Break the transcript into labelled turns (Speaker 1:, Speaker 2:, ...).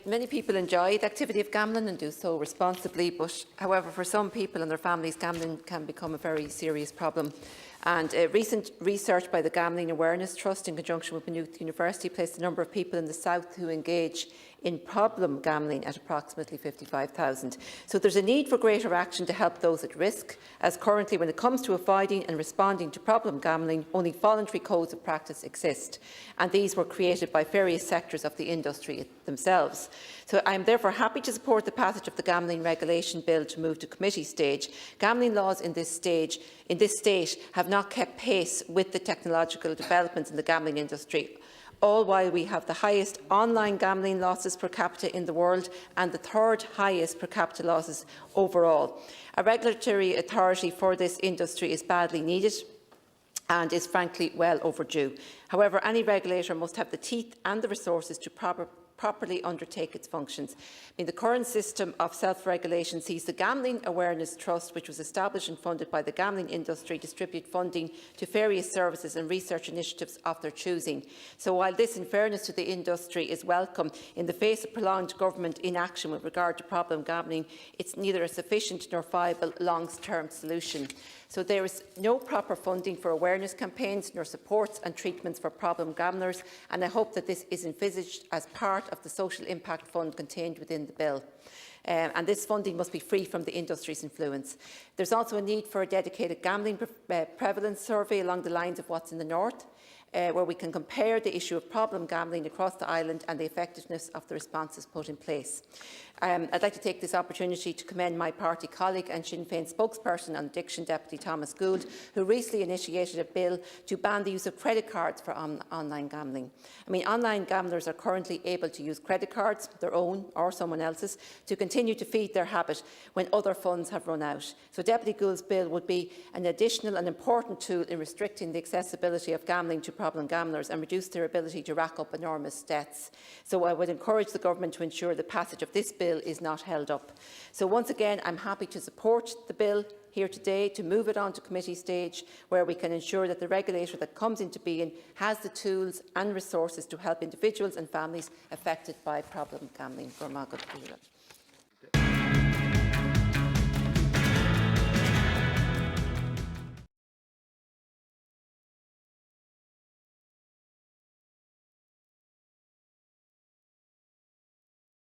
Speaker 1: Many people enjoy the activity of gambling and do so responsibly, but however, for some people and their families, gambling can become a very serious problem. And recent research by the Gambling Awareness Trust in conjunction with Maynooth University placed the number of people in the south who engage in problem gambling at approximately 55,000. So there's a need for greater action to help those at risk, as currently when it comes to avoiding and responding to problem gambling, only voluntary codes of practice exist, and these were created by various sectors of the industry themselves. So I am therefore happy to support the passage of the Gambling Regulation Bill to move to committee stage. Gambling laws in this state have not kept pace with the technological developments in the gambling industry, all while we have the highest online gambling losses per capita in the world and the third highest per capita losses overall. A regulatory authority for this industry is badly needed and is frankly well overdue. However, any regulator must have the teeth and the resources to properly undertake its functions. The current system of self-regulation sees the Gambling Awareness Trust, which was established and funded by the gambling industry, distribute funding to various services and research initiatives of their choosing. So while this, in fairness to the industry, is welcome, in the face of prolonged government inaction with regard to problem gambling, it's neither a sufficient nor viable long-term solution. So there is no proper funding for awareness campaigns, nor supports and treatments for problem gamblers, and I hope that this is envisaged as part of the social impact fund contained within the bill. And this funding must be free from the industry's influence. There's also a need for a dedicated gambling prevalence survey along the lines of what's in the north, where we can compare the issue of problem gambling across the island and the effectiveness of the responses put in place. I'd like to take this opportunity to commend my party colleague and Sinn Féin spokesperson on addiction, Deputy Thomas Gould, who recently initiated a bill to ban the use of credit cards for online gambling. Online gamblers are currently able to use credit cards, their own or someone else's, to continue to feed their habit when other funds have run out. So Deputy Gould's bill would be an additional and important tool in restricting the accessibility of gambling to problem gamblers and reduce their ability to rack up enormous debts. So I would encourage the government to ensure the passage of this bill is not held up. So once again, I'm happy to support the bill here today, to move it on to committee stage, where we can ensure that the regulator that comes into being has the tools and resources to help individuals and families affected by problem gambling.